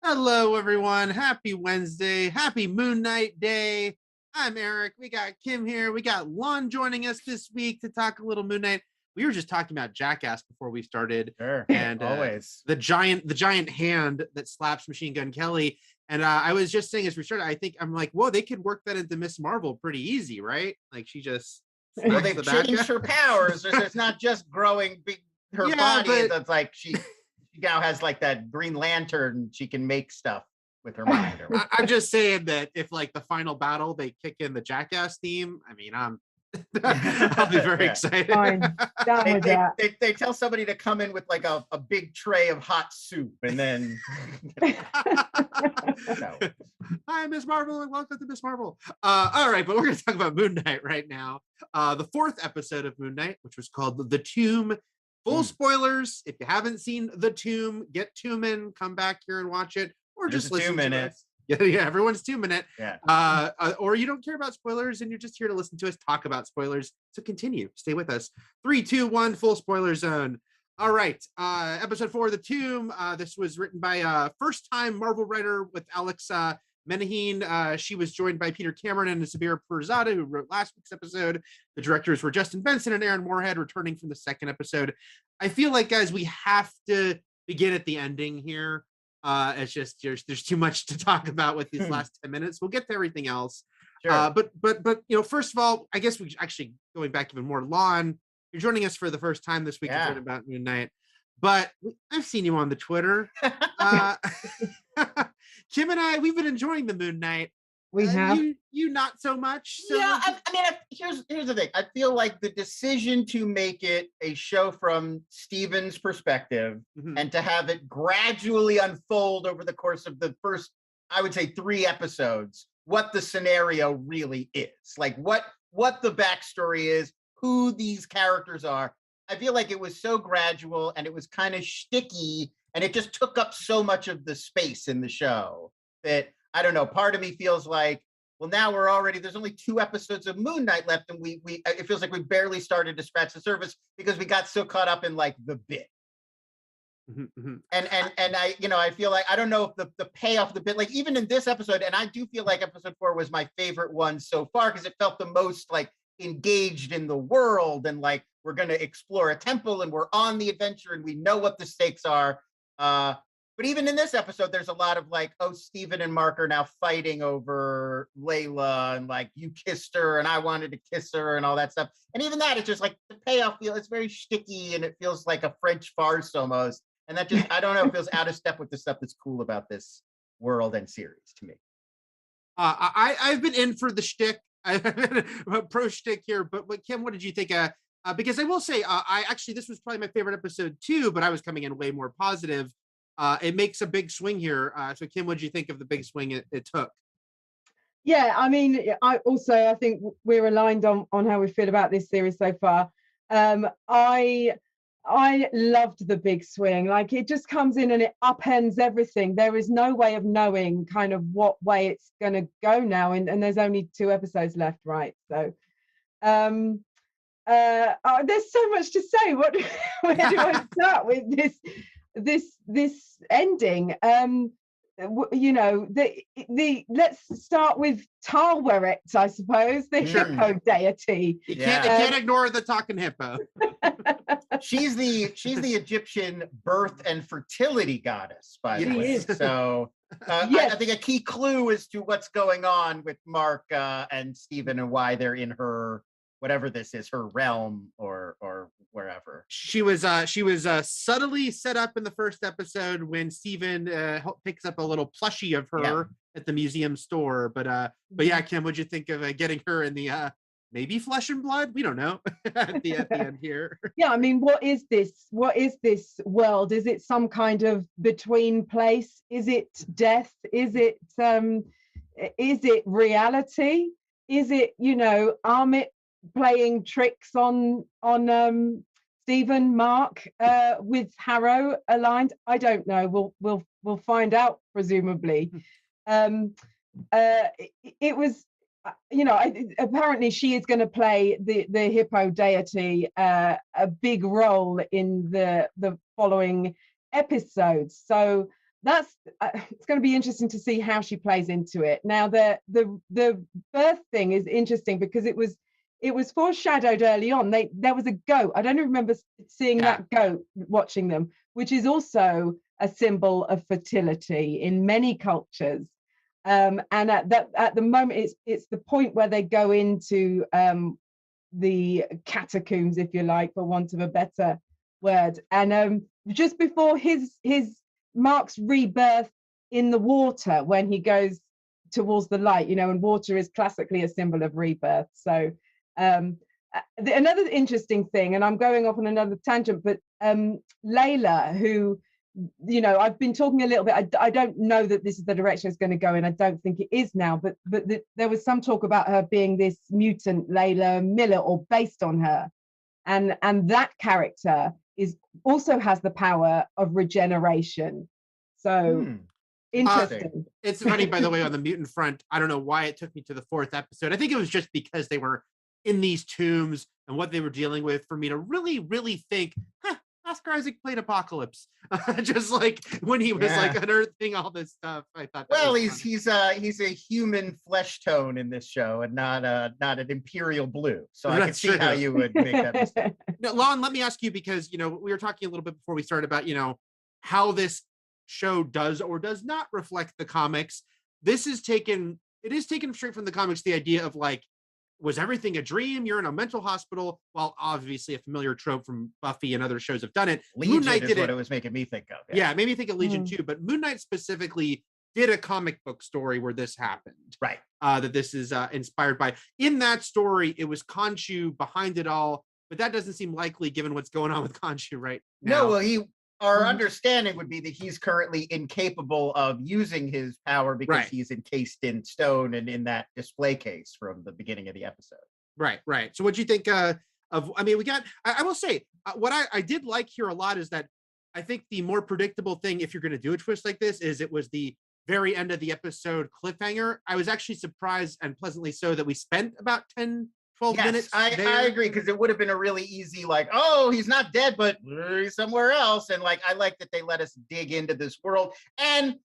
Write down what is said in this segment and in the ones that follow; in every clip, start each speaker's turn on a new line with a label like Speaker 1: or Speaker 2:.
Speaker 1: Hello, everyone. Happy Wednesday. Happy Moon Knight Day. I'm Eric. We got Kim here. We got Lon joining us this week to talk a little Moon Knight. We were just talking about Jackass before we started.
Speaker 2: Sure,
Speaker 1: and
Speaker 2: always
Speaker 1: the giant hand that slaps Machine Gun Kelly. And I was just saying as we started, I'm like, whoa, they could work that into Miss Marvel pretty easy, right? Like she just
Speaker 2: they've changed her powers. It's not just growing her body. That's like she now has like that Green Lantern. She can make stuff with her mind.
Speaker 1: I'm just saying that if like the final battle they kick in the Jackass theme, I mean, I'll be very excited.
Speaker 3: Fine.
Speaker 2: They tell somebody to come in with like a big tray of hot soup, and then
Speaker 1: Hi, Miss Marvel, and welcome to Miss Marvel. All right, but we're going to talk about Moon Knight right now. The fourth episode of Moon Knight, which was called The Tomb. Full spoilers. If you haven't seen The Tomb, get Tomb in, come back here and watch it, or just listen to us. Yeah, everyone's 2 minutes.
Speaker 2: Yeah.
Speaker 1: Or you don't care about spoilers and you're just here to listen to us talk about spoilers. So continue, stay with us. 3, 2, 1, full spoiler zone. All right. Episode 4 of The Tomb. This was written by a first-time Marvel writer with Alex Menahin. She was joined by Peter Cameron and Sabir Pirzada, who wrote last week's episode. The directors were Justin Benson and Aaron Moorhead, returning from the second episode. I feel like, guys, we have to begin at the ending here. It's just there's too much to talk about with these last 10 minutes. We'll get to everything else.
Speaker 2: Sure.
Speaker 1: But first of all, I guess we actually going back even more. Lon, you're joining us for the first time this week to talk about Moon Knight. But I've seen you on the Twitter. Kim and I, we've been enjoying the Moon Knight.
Speaker 3: We have.
Speaker 1: You not so much. So
Speaker 2: yeah, I mean, here's the thing. I feel like the decision to make it a show from Steven's perspective and to have it gradually unfold over the course of the first, I would say, 3 episodes, what the scenario really is, like what the backstory is, who these characters are. I feel like it was so gradual and it was kind of shticky, and it just took up so much of the space in the show that, I don't know, part of me feels like, well, now there's only 2 episodes of Moon Knight left, and it feels like we barely started to scratch the surface because we got so caught up in like the bit. And I feel like, I don't know if the payoff of the bit, like even in this episode, and I do feel like episode 4 was my favorite one so far because it felt the most like engaged in the world, and like we're going to explore a temple and we're on the adventure and we know what the stakes are. But even in this episode, there's a lot of like, oh, Steven and Mark are now fighting over Layla, and like, you kissed her and I wanted to kiss her and all that stuff. And even that, it's just like the payoff it's very sticky and it feels like a French farce almost. And that just, I don't know, it feels out of step with the stuff that's cool about this world and series to me.
Speaker 1: I've been in for the shtick. I've been a pro shtick here, but Kim, what did you think? Because I will say, this was probably my favorite episode too, but I was coming in way more positive. It makes a big swing here. So Kim, what did you think of the big swing it took?
Speaker 3: Yeah, I mean, I think we're aligned on how we feel about this series so far. I loved the big swing. Like, it just comes in and it upends everything. There is no way of knowing kind of what way it's going to go now, and there's only 2 episodes left, right? So there's so much to say. Where do I start with this ending? Let's start with Talweret, I suppose, the hippo deity.
Speaker 1: You can't ignore the talking hippo.
Speaker 2: She's the Egyptian birth and fertility goddess, by the way. So yes. I think a key clue as to what's going on with Mark and Steven and why they're in her, whatever this is, her realm or wherever.
Speaker 1: She was subtly set up in the first episode when Steven picks up a little plushie of her at the museum store. But yeah, Kim, what'd you think of getting her in the maybe flesh and blood? We don't know at the end here.
Speaker 3: Yeah, I mean, what is this world? Is it some kind of between place? Is it death? Is it reality? Is it, Amit playing tricks on Stephen, Mark, with Harrow aligned? I don't know. We'll find out, presumably. It was, apparently she is going to play the hippo deity a big role in the following episodes. So it's going to be interesting to see how she plays into it. Now, the birth thing is interesting because it was foreshadowed early on. There was a goat. I don't remember seeing that goat watching them, which is also a symbol of fertility in many cultures. And at the moment, it's the point where they go into the catacombs, if you like, for want of a better word. And just before his Mark's rebirth in the water, when he goes towards the light, and water is classically a symbol of rebirth. So another interesting thing, and I'm going off on another tangent, but Layla, who, I've been talking a little bit, I don't know that this is the direction it's going to go in. I don't think it is now, but there was some talk about her being this mutant Layla Miller, or based on her. And that character also has the power of regeneration. So interesting.
Speaker 1: It's funny, by the way, on the mutant front, I don't know why it took me to the 4th episode. I think it was just because they were in these tombs and what they were dealing with for me to really, really think, Oscar Isaac played Apocalypse. Just like when he was like unearthing all this stuff. I thought
Speaker 2: he's a human flesh tone in this show and not an imperial blue. So I can see how you would make that mistake.
Speaker 1: Now, Lon, let me ask you, because we were talking a little bit before we started about how this show does or does not reflect the comics. It is taken straight from the comics, the idea of like, was everything a dream? You're in a mental hospital. Well, obviously a familiar trope from Buffy and other shows have done it.
Speaker 2: Legion Moon Knight is what it was making me think of.
Speaker 1: Yeah, it made me think of Legion too, but Moon Knight specifically did a comic book story where this happened.
Speaker 2: Right.
Speaker 1: That this is inspired by. In that story, it was Khonshu behind it all, but that doesn't seem likely given what's going on with Khonshu right now.
Speaker 2: No, well, our understanding would be that he's currently incapable of using his power because he's encased in stone and in that display case from the beginning of the episode.
Speaker 1: Right. So what do you think of, we got, I will say, what I did like here a lot is that I think the more predictable thing, if you're going to do a twist like this, is it was the very end of the episode cliffhanger. I was actually surprised, and pleasantly so, that we spent about 10 12 minutes.
Speaker 2: I agree, because it would have been a really easy, like, oh, he's not dead, but he's somewhere else. And like, I like that they let us dig into this world. And,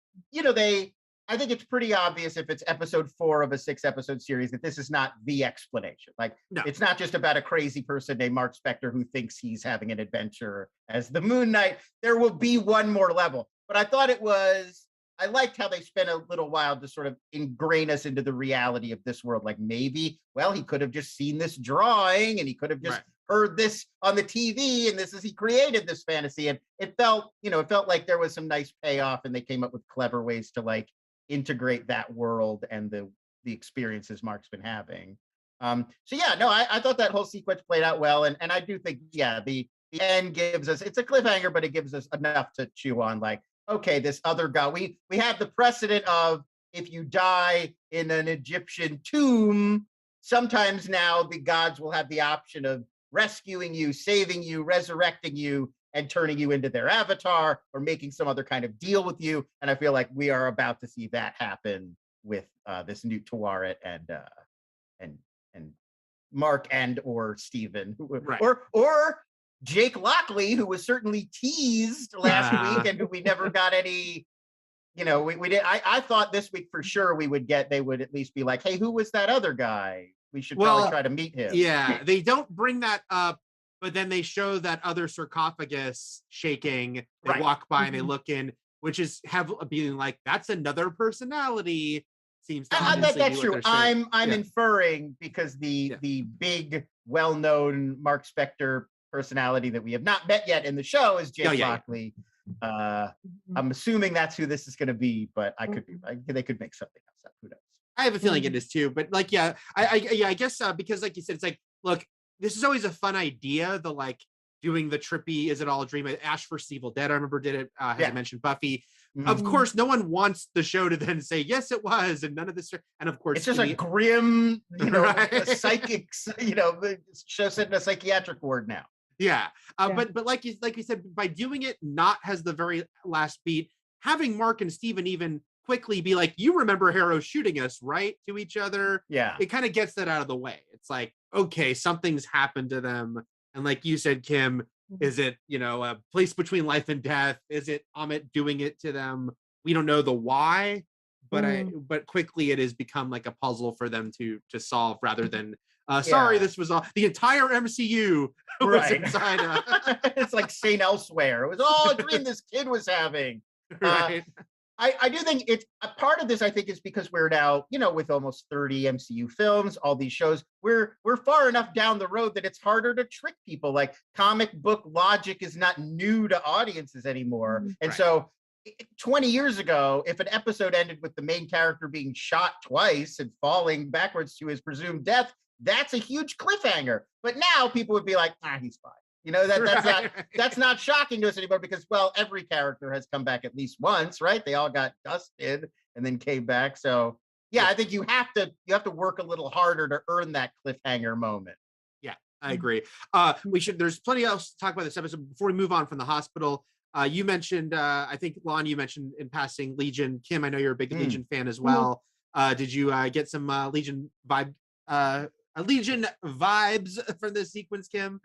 Speaker 2: I think it's pretty obvious if it's episode 4 of a 6-episode series that this is not the explanation. Like, It's not just about a crazy person named Mark Spector who thinks he's having an adventure as the Moon Knight. There will be one more level. But I thought I liked how they spent a little while to sort of ingrain us into the reality of this world. Like, maybe, well, he could have just seen this drawing and he could have just heard this on the TV, and he created this fantasy. And it felt like there was some nice payoff, and they came up with clever ways to like integrate that world and the experiences Mark's been having. I thought that whole sequence played out well. And I do think, the end gives us, it's a cliffhanger, but it gives us enough to chew on. Like, okay, this other guy, we have the precedent of, if you die in an Egyptian tomb, sometimes now the gods will have the option of rescuing you, saving you, resurrecting you, and turning you into their avatar, or making some other kind of deal with you. And I feel like we are about to see that happen with this Newt Tawaret and Mark and or Steven, or Jake Lockley, who was certainly teased last week and who we never got any, we did. I thought this week for sure they would at least be like, hey, who was that other guy? We should probably try to meet him.
Speaker 1: Yeah, they don't bring that up, but then they show that other sarcophagus shaking. They walk by and they look in, which is being like, that's another personality. Seems to
Speaker 2: that's true. I'm inferring, because the big, well-known Mark Spector personality that we have not met yet in the show is Jake Lockley. I'm assuming that's who this is going to be, but I could be right. They could make something else up. Who knows?
Speaker 1: I have a feeling it is too, but like, I guess because like you said, it's like, look, this is always a fun idea. The like doing the trippy, is it all a dream? Ash vs. Evil Dead, I remember did it. As I mentioned, Buffy. Of course, no one wants the show to then say yes, it was, and none of this. And of course,
Speaker 2: it's just a grim, psychics. The show set in a psychiatric ward now.
Speaker 1: But like you said, by doing it not as the very last beat, having Mark and Steven even quickly be like, you remember Harrow shooting us, right? To each other. It kind of gets that out of the way. It's like, okay, something's happened to them. And like you said, Kim, is it, a place between life and death? Is it Amit doing it to them? we don't know the why, but
Speaker 3: Mm.
Speaker 1: but quickly it has become like a puzzle for them to solve rather than sorry,
Speaker 2: Yeah.
Speaker 1: this was all the entire MCU was
Speaker 2: Right.
Speaker 1: inside
Speaker 2: It's like St. Elsewhere. It was all a dream this kid was having.
Speaker 1: right.
Speaker 2: I do think it's a part of this. I think is because we're now, with almost 30 MCU films, all these shows, we're far enough down the road that it's harder to trick people. Like comic book logic is not new to audiences anymore, and
Speaker 1: Right.
Speaker 2: so 20 years ago, if an episode ended with the main character being shot twice and falling backwards to his presumed death, that's a huge cliffhanger. But now people would be like, he's fine. That's not shocking to us anymore because, well, every character has come back at least once, right? They all got dusted and then came back. So yeah, I think you have to work a little harder to earn that cliffhanger moment.
Speaker 1: Yeah, I agree. There's plenty else to talk about this episode before we move on from the hospital. You mentioned, I think, Lon, you mentioned in passing Legion. Kim, I know you're a big Legion fan as well. Did you get some Legion Legion vibes from this sequence, Kim?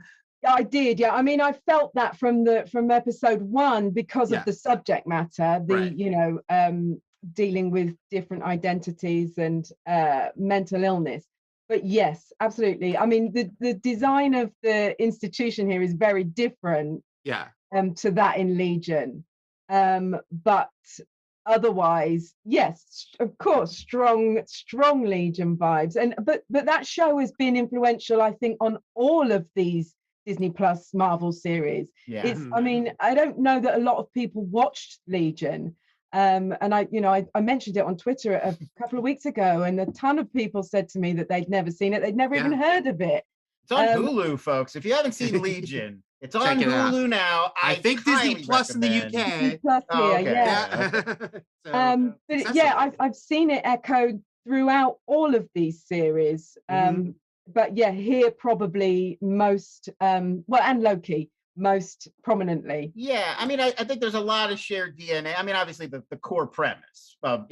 Speaker 3: I did, yeah. I mean, I felt that from episode 1 because of the subject matter, dealing with different identities and mental illness. But yes, absolutely. I mean, the design of the institution here is very different.
Speaker 1: Yeah.
Speaker 3: To that in Legion, but otherwise, yes, of course, strong Legion vibes. And but that show has been influential, I think, on all of these Disney Plus Marvel series.
Speaker 2: Yeah.
Speaker 3: I mean, I don't know that a lot of people watched Legion. And I mentioned it on Twitter a couple of weeks ago, and a ton of people said to me that they'd never seen it, they'd never even heard of it.
Speaker 2: It's on Hulu, folks. If you haven't seen Legion, it's on Hulu now.
Speaker 1: I think Disney Plus
Speaker 2: recommend.
Speaker 1: in the UK.
Speaker 3: Disney Plus here,
Speaker 2: okay.
Speaker 3: Yeah. But yeah, I've seen it echoed throughout all of these series. But yeah, here probably most, and Loki most prominently.
Speaker 2: Yeah, I mean, I think there's a lot of shared DNA. I mean, obviously the core premise, but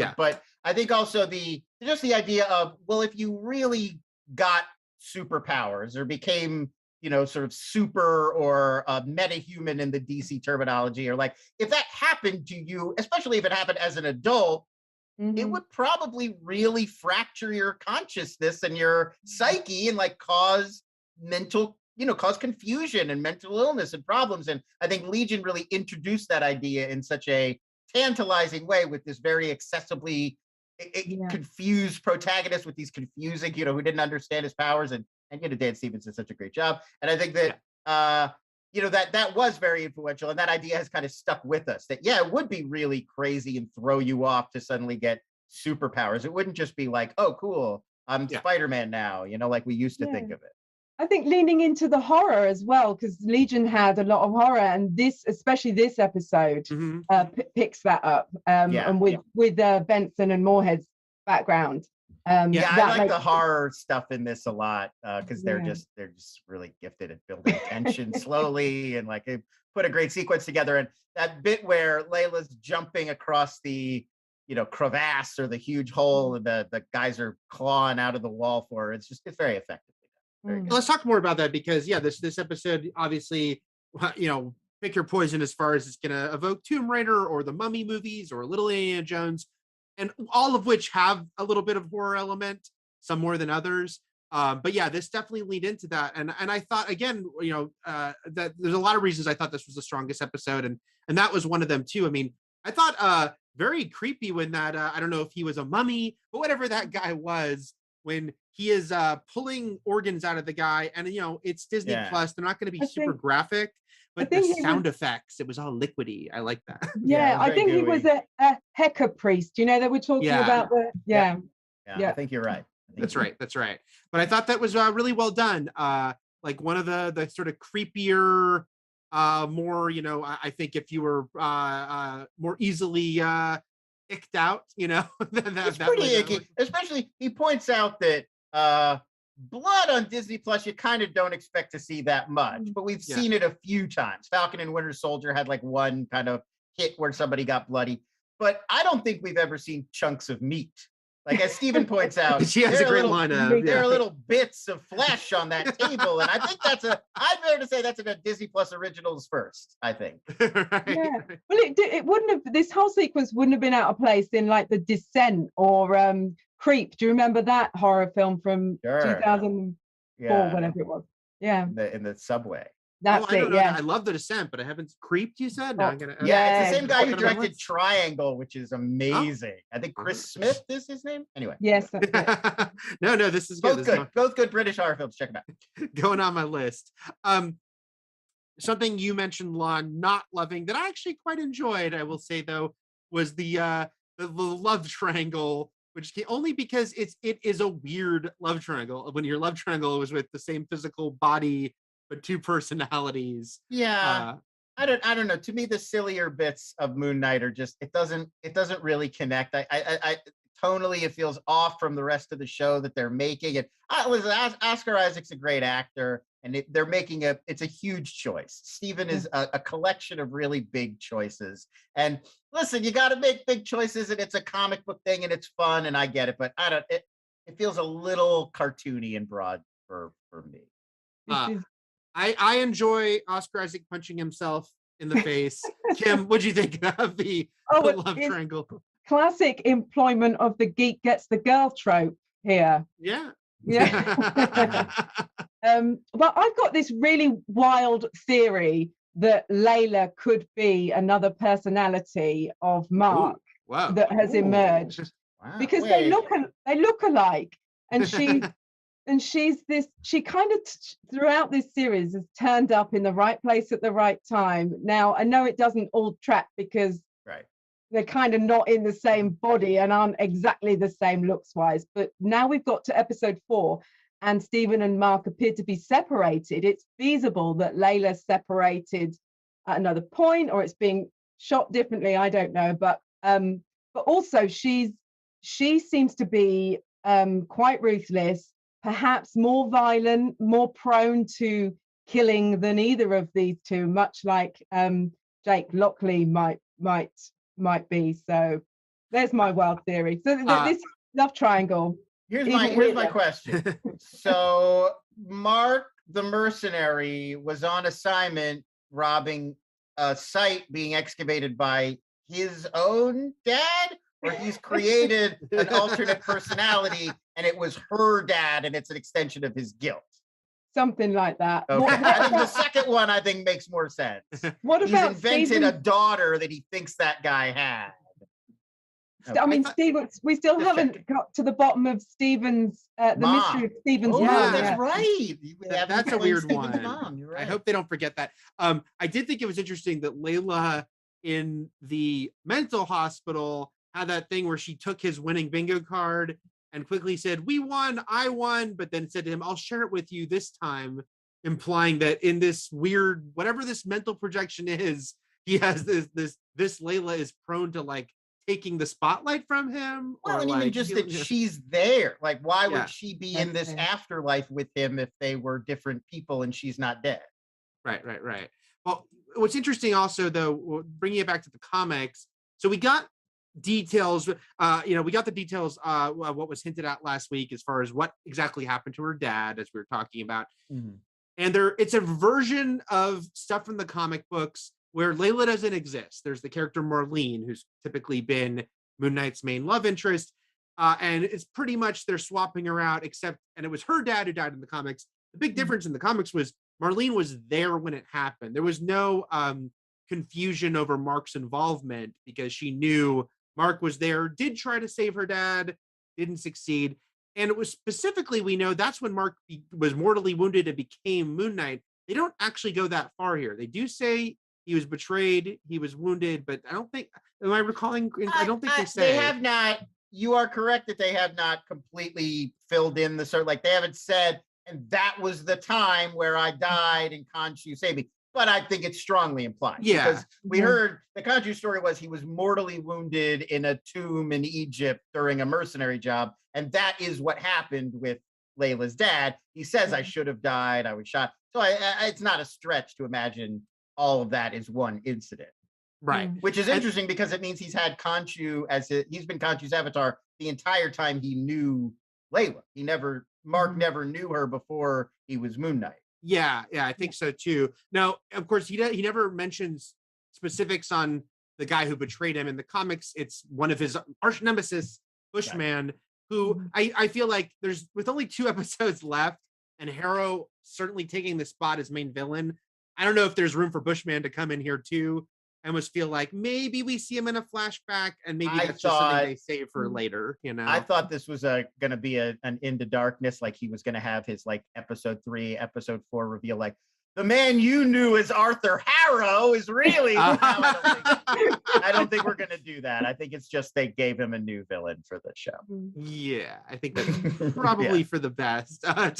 Speaker 2: I think also the idea of, well, if you really got superpowers or became, sort of super or metahuman in the DC terminology, or like if that happened to you, especially if it happened as an adult, it would probably really fracture your consciousness and your psyche and like cause confusion and mental illness and problems. And I think Legion really introduced that idea in such a tantalizing way with this very accessibly confused protagonist with these confusing, who didn't understand his powers. And Dan Stevens did such a great job. And I think that, that was very influential. And that idea has kind of stuck with us that, it would be really crazy and throw you off to suddenly get superpowers. It wouldn't just be like, oh, cool, I'm Spider-Man now, like we used to think of it.
Speaker 3: I think leaning into the horror as well, because Legion had a lot of horror, and especially this episode, picks that up. And with Benson and Moorhead's background.
Speaker 2: I like the horror stuff in this a lot because they're just really gifted at building tension slowly, and like they put a great sequence together. And that bit where Layla's jumping across the crevasse or the huge hole, and the guys are clawing out of the wall for her. It's very effective.
Speaker 1: Let's talk more about that because this episode obviously, pick your poison as far as it's going to evoke Tomb Raider or the Mummy movies or Little Indiana Jones, and all of which have a little bit of horror element, some more than others. But yeah, this definitely leaned into that. And I thought again, that there's a lot of reasons I thought this was the strongest episode, and that was one of them too. I mean, I thought very creepy when that I don't know if he was a mummy, but whatever that guy was, when he is pulling organs out of the guy, and it's Disney Plus, they're not going to be super graphic, but the sound effects, it was all liquidy. I like that.
Speaker 3: I think gooey. He was a Heka priest, they were talking about the
Speaker 2: I think you're right.
Speaker 1: That's right. But I thought that was really well done. Like one of the sort of creepier, more, I think if you were more easily icked out,
Speaker 2: it's pretty icky. Especially, he points out that blood on Disney Plus, you kind of don't expect to see that much, but we've seen it a few times. Falcon and Winter Soldier had like one kind of hit where somebody got bloody, but I don't think we've ever seen chunks of meat Like as Stephen points out,
Speaker 1: She has a great line of
Speaker 2: there are little bits of flesh on that table, and I think I'd dare to say that's a Disney Plus originals first. I think.
Speaker 1: Right.
Speaker 3: Yeah. Well, it wouldn't have. This whole sequence wouldn't have been out of place in like The Descent or Creep. Do you remember that horror film from 2004, whatever it was? Yeah.
Speaker 2: In the subway.
Speaker 3: That's
Speaker 1: I don't know
Speaker 3: yeah.
Speaker 1: I love The Descent, but I haven't Creeped, you said? No, I'm gonna,
Speaker 2: it's the same guy who directed Triangle, which is amazing. I think Chris
Speaker 1: Oh.
Speaker 2: Smith is his name. Anyway.
Speaker 3: Yes, that's it.
Speaker 1: no, this is
Speaker 2: both
Speaker 1: good.
Speaker 2: good. Both good British horror films. Check them out.
Speaker 1: Going on my list. Something you mentioned, Lon, not loving that I actually quite enjoyed, I will say though, was the love triangle, which only because it is a weird love triangle. When your love triangle was with the same physical body but two personalities.
Speaker 2: Yeah. I don't know. To me, the sillier bits of Moon Knight are just it doesn't really connect. I tonally it feels off from the rest of the show that they're making. And Oscar Isaac's a great actor, and they're making it's a huge choice. Stephen is a collection of really big choices. And listen, you got to make big choices, and it's a comic book thing, and it's fun, and I get it, but it feels a little cartoony and broad for me.
Speaker 1: I enjoy Oscar Isaac punching himself in the face. Kim, what'd you think of the love triangle?
Speaker 3: Classic employment of the geek gets the girl trope here.
Speaker 1: Yeah.
Speaker 3: But I've got this really wild theory that Layla could be another personality of Mark that has emerged.
Speaker 2: Wow.
Speaker 3: Because they look alike, and she kind of throughout this series has turned up in the right place at the right time. Now I know it doesn't all track because they're kind of not in the same body and aren't exactly the same looks wise, but now we've got to episode 4 and Stephen and Mark appear to be separated. It's feasible that Layla's separated at another point, or it's being shot differently, I don't know, but also she seems to be quite ruthless, perhaps more violent, more prone to killing than either of these two, much like Jake Lockley might be. So there's my wild theory. So this love triangle.
Speaker 2: Here's my question. So Mark the mercenary was on assignment robbing a site being excavated by his own dad, or he's created an alternate personality and it was her dad and it's an extension of his guilt.
Speaker 3: Something like that.
Speaker 2: Okay. I think the second one makes more sense.
Speaker 3: What about
Speaker 2: he's invented a daughter that he thinks that guy had.
Speaker 3: Okay. I mean, Stephen, we still haven't got to the bottom of Stephen's the mystery of Stephen's mom.
Speaker 2: Yeah, that's right.
Speaker 1: That's a weird one.
Speaker 2: Right.
Speaker 1: I hope they don't forget that. I did think it was interesting that Layla in the mental hospital had that thing where she took his winning bingo card and quickly said, "We won, I won," but then said to him, "I'll share it with you this time," implying that in this weird, whatever this mental projection is, he has this Layla is prone to like taking the spotlight from him.
Speaker 2: Well, and even just that she's there. Like, why would she be in this afterlife with him if they were different people and she's not dead?
Speaker 1: Right. Well, what's interesting also, though, bringing it back to the comics, so we got details, we got the details of what was hinted at last week as far as what exactly happened to her dad, as we were talking about. Mm-hmm. And it's a version of stuff from the comic books where Layla doesn't exist. There's the character Marlene, who's typically been Moon Knight's main love interest. And it's pretty much they're swapping her out, and it was her dad who died in the comics. The big difference in the comics was Marlene was there when it happened. There was no confusion over Mark's involvement because she knew Mark was there, did try to save her dad, didn't succeed. And it was specifically, we know that's when Mark was mortally wounded and became Moon Knight. They don't actually go that far here. They do say he was betrayed, he was wounded, but I don't think, am I recalling? I don't think they say.
Speaker 2: They have not, you are correct that they have not completely filled in the sort, like they haven't said, and that was the time where I died and Khonshu saved me. But I think it's strongly implied.
Speaker 1: Yeah.
Speaker 2: Because we heard the Khonshu story was he was mortally wounded in a tomb in Egypt during a mercenary job. And that is what happened with Layla's dad. He says, I should have died, I was shot. So it's not a stretch to imagine all of that is one incident.
Speaker 1: Right.
Speaker 2: Which is interesting because it means he's had Khonshu he's been Khonshu's avatar the entire time he knew Layla. Mark never knew her before he was Moon Knight.
Speaker 1: Yeah, I think so too. Now, of course, he never mentions specifics on the guy who betrayed him in the comics. It's one of his arch nemesis, Bushman, who I feel like there's, with only 2 episodes left and Harrow certainly taking the spot as main villain, I don't know if there's room for Bushman to come in here too. I almost feel like maybe we see him in a flashback, and maybe that's just something they save for later. I
Speaker 2: thought this was going to be an Into Darkness, like he was going to have his like episode 3, episode 4 reveal, like the man you knew as Arthur Harrow is really. I don't think we're going to do that. I think it's just they gave him a new villain for the show.
Speaker 1: Yeah, I think that's probably for the best.
Speaker 2: Well,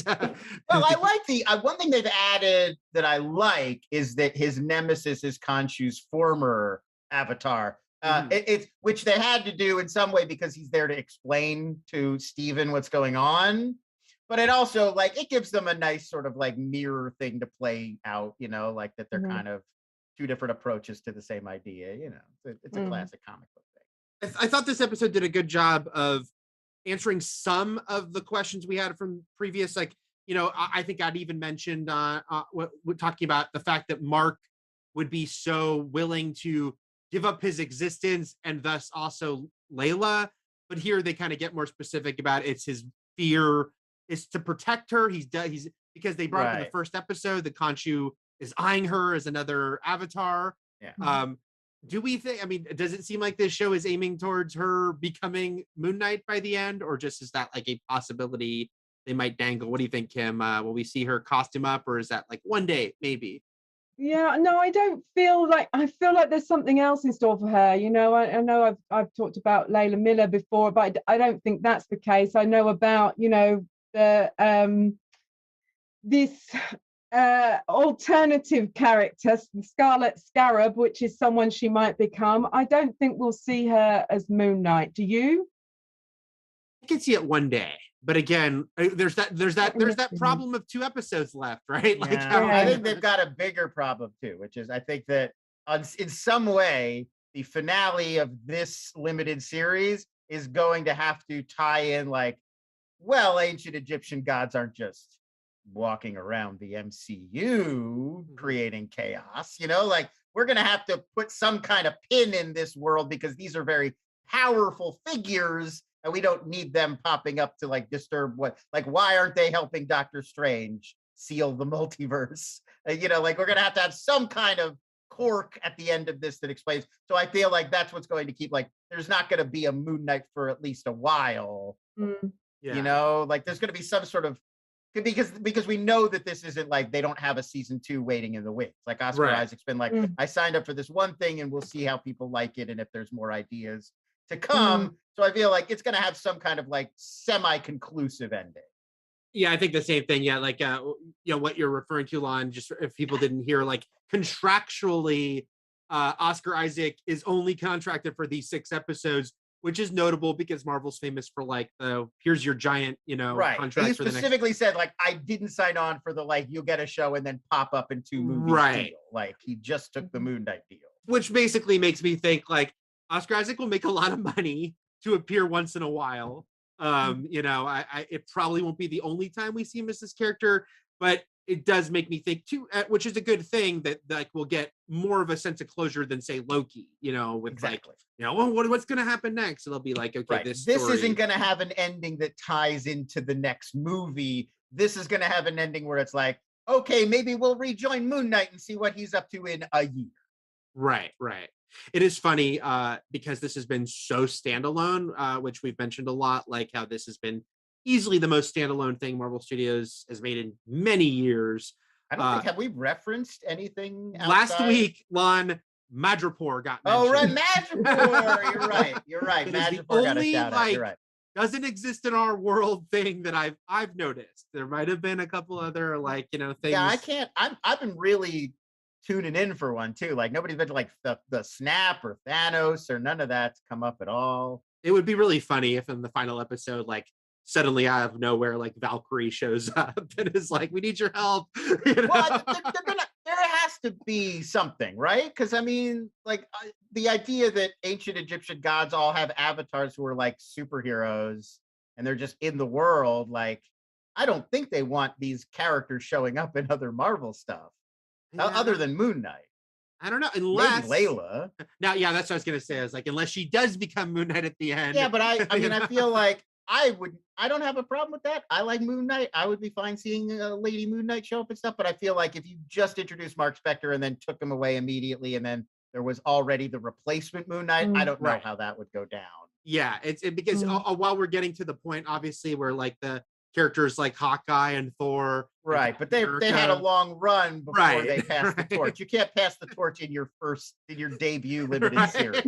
Speaker 2: I like one thing they've added that I like is that his nemesis is Khonshu's former avatar. It's which they had to do in some way because he's there to explain to Steven what's going on. But it also, like, it gives them a nice sort of like mirror thing to play out, like that they're kind of 2 different approaches to the same idea. It's a classic comic book thing.
Speaker 1: I thought this episode did a good job of answering some of the questions we had from previous, like, I think I'd even mentioned talking about the fact that Mark would be so willing to give up his existence and thus also Layla. But here they kind of get more specific about it's his fear is to protect her. He's because they brought up in the first episode that Khonshu is eyeing her as another avatar.
Speaker 2: Yeah.
Speaker 1: Do we think, does it seem like this show is aiming towards her becoming Moon Knight by the end, or just is that like a possibility they might dangle? What do you think, Kim? Will we see her costume up, or is that like one day, maybe?
Speaker 3: Yeah, no, I feel like there's something else in store for her. I know I've talked about Layla Miller before, but I don't think that's the case. I know about, the this alternative character, the Scarlet Scarab, which is someone she might become. I don't think we'll see her as Moon Knight. Do you?
Speaker 1: I can see it one day, but again, there's that problem of 2 episodes left, right? Like,
Speaker 2: I think they've got a bigger problem too, which is I think that in some way the finale of this limited series is going to have to tie in, like, well, ancient Egyptian gods aren't just walking around the MCU creating chaos, like we're going to have to put some kind of pin in this world because these are very powerful figures and we don't need them popping up to like disturb why aren't they helping Doctor Strange seal the multiverse? Like we're going to have some kind of cork at the end of this that explains. So I feel like that's what's going to keep, like, there's not going to be a Moon Knight for at least a while. Like there's going to be some sort of, because we know that this isn't like they don't have a season 2 waiting in the wings. Like Oscar Isaac's been like, I signed up for this one thing and we'll see how people like it and if there's more ideas to come. So I feel like it's going to have some kind of like semi-conclusive ending.
Speaker 1: Yeah, I think the same thing. Yeah, like what you're referring to, Lon, just if people didn't hear, like contractually, Oscar Isaac is only contracted for these 6 episodes, which is notable because Marvel's famous for like here's your giant, contract.
Speaker 2: He specifically said, like, I didn't sign on for the like you'll get a show and then pop up in 2 movies deal. Like he just took the Moon Knight deal.
Speaker 1: Which basically makes me think like Oscar Isaac will make a lot of money to appear once in a while. It probably won't be the only time we see him as this character, but it does make me think too, which is a good thing, that like we'll get more of a sense of closure than say Loki, with like, what's going to happen next? It'll be like, okay, this
Speaker 2: isn't going to have an ending that ties into the next movie. This is going to have an ending where it's like, okay, maybe we'll rejoin Moon Knight and see what he's up to in a year.
Speaker 1: Right. It is funny because this has been so standalone, which we've mentioned a lot, like how this has been easily the most standalone thing Marvel Studios has made in many years.
Speaker 2: I don't think, have we referenced anything outside?
Speaker 1: Last week, Lon, Madripoor got mentioned.
Speaker 2: Oh, right, Madripoor. You're right. Madripoor got a shout out. You're right.
Speaker 1: Doesn't exist in our world thing that I've noticed. There might have been a couple other things.
Speaker 2: Yeah, I can't. I've been really tuning in for one too. Like nobody's been like the Snap or Thanos or none of that's come up at all.
Speaker 1: It would be really funny if in the final episode, like suddenly out of nowhere, like Valkyrie shows up and is like, "We need your help."
Speaker 2: Well, there has to be something, right? Because I mean, like the idea that ancient Egyptian gods all have avatars who are like superheroes and they're just in the world, like I don't think they want these characters showing up in other Marvel stuff, other than Moon Knight.
Speaker 1: I don't know, unless
Speaker 2: maybe Layla.
Speaker 1: Now, yeah, that's what I was gonna say. I was like, unless she does become Moon Knight at the end.
Speaker 2: Yeah, but I mean, I feel like I don't have a problem with that. I like Moon Knight. I would be fine seeing Lady Moon Knight show up and stuff. But I feel like if you just introduced Mark Spector and then took him away immediately, and then there was already the replacement Moon Knight, I don't know how that would go down.
Speaker 1: Yeah, it's because while we're getting to the point, obviously, where like the characters like Hawkeye and Thor,
Speaker 2: right? But they had a long run before they passed the torch. You can't pass the torch in your debut limited series.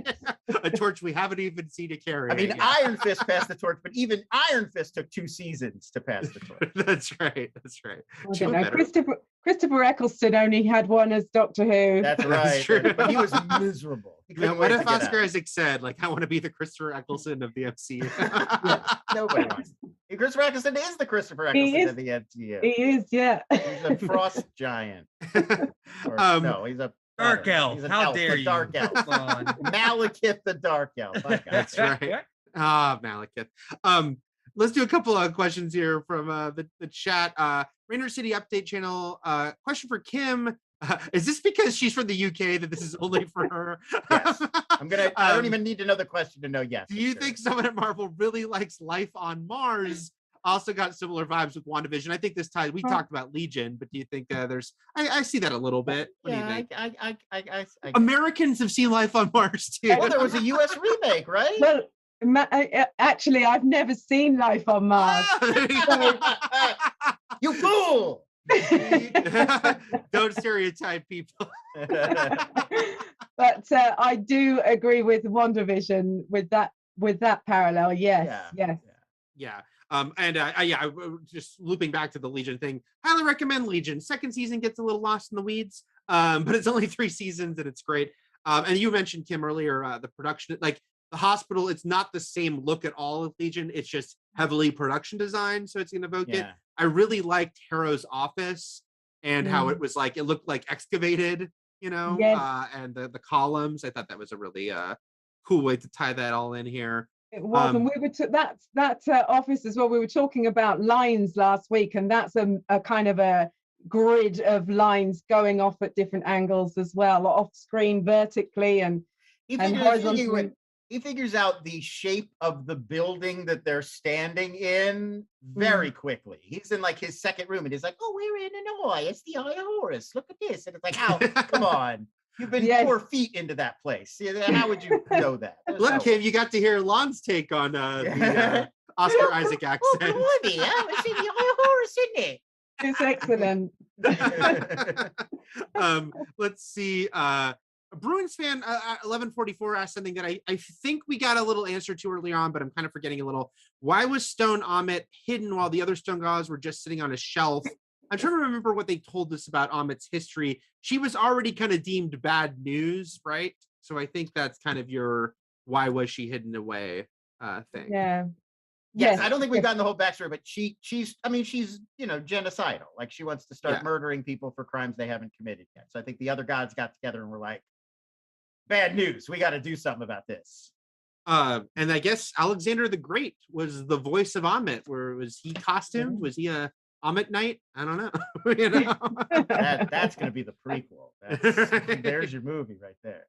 Speaker 1: A torch we haven't even seen to carry.
Speaker 2: I mean, Iron Fist passed the torch, but even Iron Fist took 2 seasons to pass the torch.
Speaker 1: That's right.
Speaker 3: I don't know. Christopher Eccleston only had one as Doctor Who.
Speaker 2: That's right. True. But he was miserable.
Speaker 1: What if Oscar Isaac said, like, I want to be the Christopher Eccleston of the MCU?
Speaker 2: Nobody wants. Christopher Eccleston is the Christopher Eccleston of the MCU.
Speaker 3: He is, yeah.
Speaker 2: He's a frost giant. No, he's a
Speaker 4: dark elf.
Speaker 2: He's an
Speaker 4: How
Speaker 2: elf,
Speaker 4: dare you?
Speaker 2: Dark elf. Malekith the dark elf.
Speaker 1: That's right. Malekith. Let's do a couple of questions here from the chat. Rainer City Update Channel. Question for Kim. Is this because she's from the UK that this is only for her?
Speaker 2: Yes. I don't even need to know the question to know yes.
Speaker 1: Do you think someone at Marvel really likes life on Mars? Also got similar vibes with WandaVision. I think this ties. We talked about Legion, but do you think there's? I see that a little bit. What do you think?
Speaker 2: I
Speaker 1: Americans have seen life on Mars too.
Speaker 2: Well, there was a U.S. remake, right?
Speaker 3: Well, actually, I've never seen Life on Mars.
Speaker 2: You fool!
Speaker 1: Don't stereotype people.
Speaker 3: But I do agree with WandaVision with that parallel. Yes.
Speaker 1: Yeah. And just looping back to the Legion thing, highly recommend Legion. Second season gets a little lost in the weeds, but it's only 3 seasons and it's great. And you mentioned, Kim, earlier, the production, like the hospital, it's not the same look at all of Legion. It's just heavily production design, so it's going to evoke it. I really liked Harrow's office and how it was like, it looked like excavated, and the columns. I thought that was a really cool way to tie that all in here.
Speaker 3: It was, and we were that office as well. We were talking about lines last week, and that's a kind of a grid of lines going off at different angles as well, off screen vertically and horizontally.
Speaker 2: He figures out the shape of the building that they're standing in very quickly. He's in like his second room, and he's like, "Oh, we're in Illinois. It's the Eye of Horus. Look at this." And it's like, "How? Come on." You've been 4 feet into that place. How would you know that?
Speaker 1: Look, Kim, you got to hear Lon's take on the Oscar Isaac accent.
Speaker 2: Oh, blimey, it's in the Eye of Horus, isn't it?
Speaker 3: It's excellent.
Speaker 1: Let's see. A Bruins fan, 1144, asked something that I think we got a little answer to earlier on, but I'm kind of forgetting a little. Why was Stone Amit hidden while the other Stone Gods were just sitting on a shelf? I'm trying to remember what they told us about Amit's history. She was already kind of deemed bad news, right? So I think that's kind of your why was she hidden away thing.
Speaker 3: Yeah.
Speaker 2: Yes, I don't think we've gotten the whole backstory, but she's genocidal. Like she wants to start murdering people for crimes they haven't committed yet. So I think the other gods got together and were like, bad news. We got to do something about this.
Speaker 1: And I guess Alexander the Great was the voice of Amit. Was he costumed? Was he a Amit Knight? I don't know.
Speaker 2: That's going to be the prequel. There's your movie right there.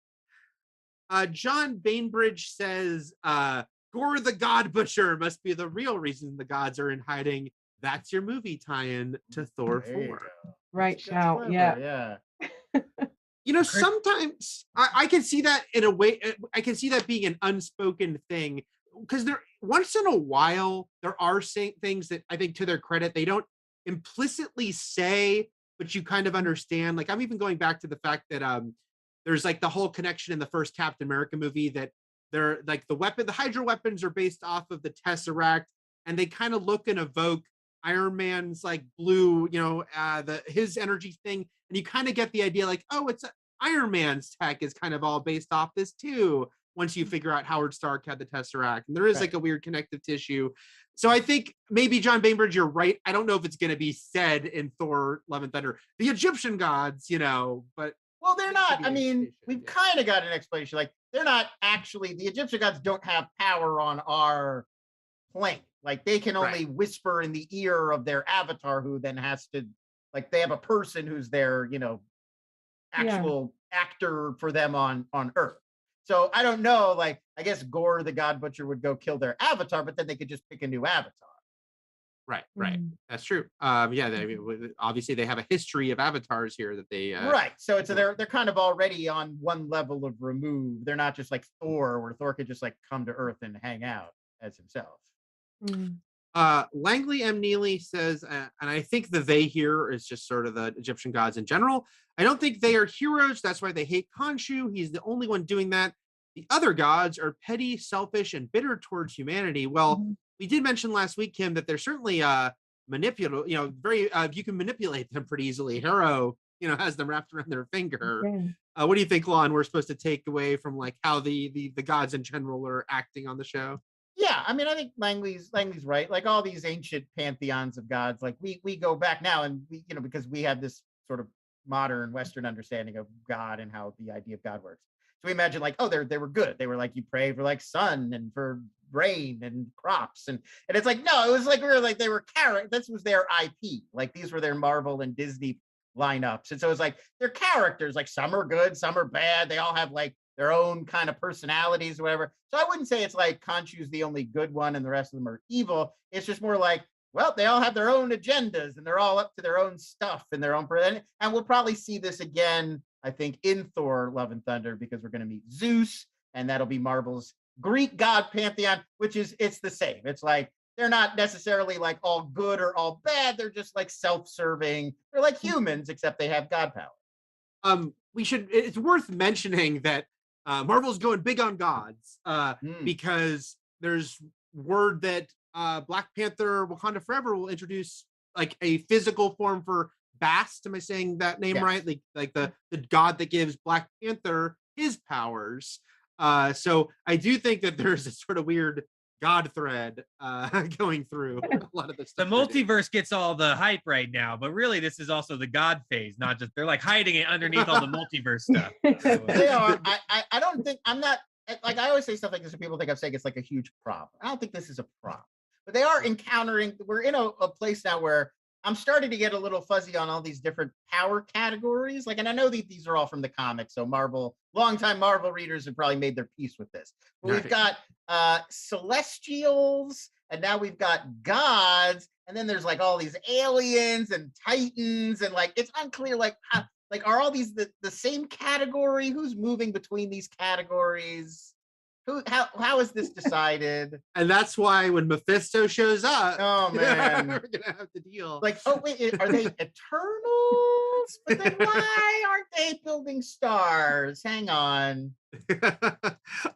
Speaker 1: John Bainbridge says, Gore the God Butcher must be the real reason the gods are in hiding. That's your movie tie-in to Thor 4.
Speaker 3: Right, shout. Yeah.
Speaker 1: Sometimes I can see that in a way. I can see that being an unspoken thing because there once in a while there are things that I think, to their credit, they don't implicitly say, but you kind of understand. Like I'm even going back to the fact that there's like the whole connection in the first Captain America movie that they're like the Hydra weapons are based off of the Tesseract, and they kind of look and evoke Iron Man's like blue, his energy thing. And you kind of get the idea like, oh, it's Iron Man's tech is kind of all based off this too. once you figure out Howard Stark had the Tesseract, and there is like a weird connective tissue. So I think maybe John Bainbridge, you're right. I don't know if it's going to be said in Thor: Love and Thunder, the Egyptian gods, but
Speaker 2: well, they're not. I mean, we've kind of got an explanation. Like they're not actually, the Egyptian gods don't have power on our plane. Like they can only whisper in the ear of their avatar, who then has to, like, they have a person who's their, actual actor for them on Earth. So I don't know, like, I guess Gore the God Butcher would go kill their avatar, but then they could just pick a new avatar.
Speaker 1: Right. That's true. Obviously they have a history of avatars here that they
Speaker 2: right. So it's they're kind of already on one level of remove. They're not just like Thor, where Thor could just like come to Earth and hang out as himself.
Speaker 1: Langley M. Neely says, and I think the they here is just sort of the Egyptian gods in general. I don't think they are heroes. That's why they hate Khonshu. He's the only one doing that. The other gods are petty, selfish, and bitter towards humanity. Well, we did mention last week, Kim, that they're certainly manipulative, very, you can manipulate them pretty easily. Harrow, has them wrapped around their finger. What do you think, Lon, we're supposed to take away from like how the gods in general are acting on the show?
Speaker 2: Yeah, I mean, I think Langley's right. Like all these ancient pantheons of gods, like we go back now, and we, because we have this sort of modern Western understanding of God and how the idea of God works. So we imagine like, oh, they were good. They were like, you pray for like sun and for rain and crops, and it's like, no, it was like they were this was their IP. Like these were their Marvel and Disney lineups, and so it's like they're characters. Like some are good, some are bad. They all have like their own kind of personalities or whatever. So I wouldn't say it's like Khonshu's the only good one and the rest of them are evil. It's just more like, well, they all have their own agendas and they're all up to their own stuff and their own, and we'll probably see this again, I think, in Thor: Love and Thunder, because we're going to meet Zeus, and that'll be Marvel's Greek god pantheon, which is, it's the same. It's like, they're not necessarily like all good or all bad. They're just like self-serving. They're like humans, except they have god power.
Speaker 1: It's worth mentioning that Marvel's going big on gods because there's word that Black Panther Wakanda Forever will introduce like a physical form for Bast. Am I saying that name right? Like the god that gives Black Panther his powers. So I do think that there's a sort of weird God thread going through a lot of this stuff.
Speaker 4: The multiverse gets all the hype right now, but really this is also the God phase, not just, they're like hiding it underneath all the multiverse stuff.
Speaker 2: They are. I don't think, I'm not, like, I always say stuff like this and people think I'm saying it's like a huge problem. I don't think this is a problem, but they are encountering, we're in a place now where I'm starting to get a little fuzzy on all these different power categories. Like, and I know these are all from the comics, so longtime Marvel readers have probably made their peace with this. But we've got celestials, and now we've got gods, and then there's like all these aliens and titans, and like it's unclear like how, like, are all these the same category? Who's moving between these categories? How is this decided?
Speaker 1: And that's why when Mephisto shows up,
Speaker 2: oh man,
Speaker 1: we're gonna have to deal.
Speaker 2: Like, oh wait, are they Eternals? But then why aren't they building stars? Hang on.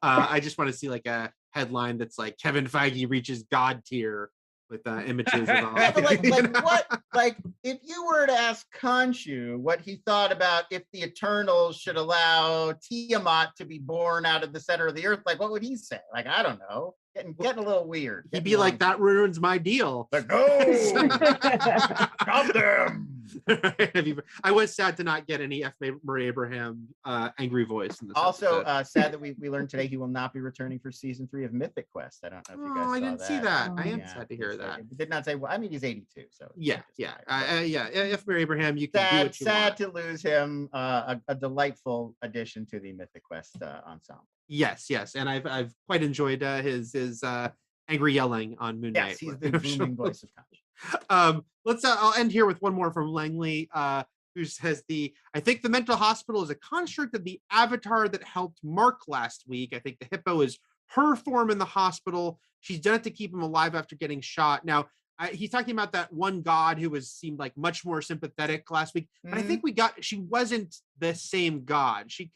Speaker 1: I just want to see like a headline that's like Kevin Feige reaches God tier with images of all.
Speaker 2: Yeah, but like what? Like, if you were to ask Khonshu what he thought about if the Eternals should allow Tiamat to be born out of the center of the earth, like what would he say? Like, I don't know. Getting a little weird.
Speaker 1: He'd be like, that ruins my deal.
Speaker 2: Like, no, stop them.
Speaker 1: I was sad to not get any F. Murray Abraham angry voice in this.
Speaker 2: Also, sad that we learned today he will not be returning for season 3 of Mythic Quest. I don't know if you guys saw
Speaker 1: I didn't see that. I am
Speaker 2: Yeah,
Speaker 1: sad to hear that.
Speaker 2: It did not say. Well, I mean, he's 82, so
Speaker 1: yeah. F. Murray Abraham, you can do what you
Speaker 2: sad
Speaker 1: want.
Speaker 2: to lose him. A delightful addition to the Mythic Quest ensemble.
Speaker 1: Yes, and I've quite enjoyed his angry yelling on Moon Knight.
Speaker 2: Yes, he's the booming voice of Khonshu.
Speaker 1: I'll end here with one more from Langley, who says I think the mental hospital is a construct of the avatar that helped Mark last week. I think the hippo is her form in the hospital. She's done it to keep him alive after getting shot. Now, he's talking about that one god who seemed like much more sympathetic last week, but I think she wasn't the same god. She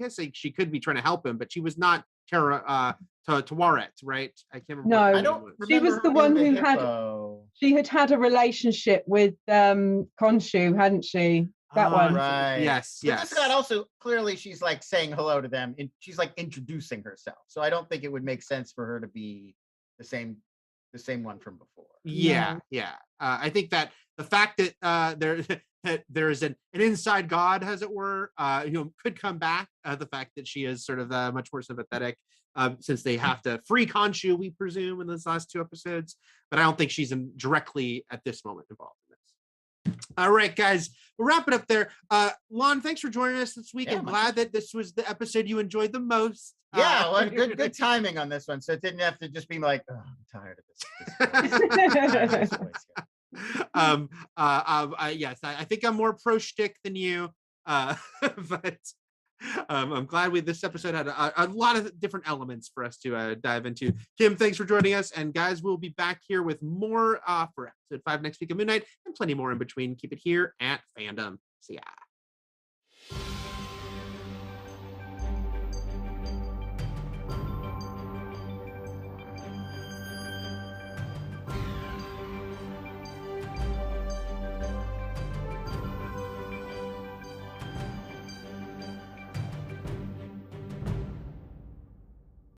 Speaker 1: could be trying to help him, but she was not Tawaret, right? I can't remember.
Speaker 3: No,
Speaker 2: I don't remember.
Speaker 3: She was the one who
Speaker 2: hippo.
Speaker 3: had a relationship with Khonshu, hadn't she? That one.
Speaker 2: Right.
Speaker 1: Yes.
Speaker 2: But this got also clearly she's like saying hello to them and she's like introducing herself. So I don't think it would make sense for her to be the same one from before.
Speaker 1: Yeah. I think that the fact that there is an inside god, as it were, could come back. The fact that she is sort of much more sympathetic, since they have to free Khonshu, we presume, in those last 2 episodes. But I don't think she's directly at this moment involved in this. All right, guys, we'll wrap it up there. Lon, thanks for joining us this week. I'm glad that this was the episode you enjoyed the most.
Speaker 2: Yeah, well, good timing on this one, so it didn't have to just be like, oh, I'm tired of this.
Speaker 1: Yes, I think I'm more pro shtick than you, but I'm glad this episode had a lot of different elements for us to dive into. Kim, thanks for joining us, and guys, we'll be back here with more for episode 5 next week at midnight, and plenty more in between. Keep it here at Fandom. See ya.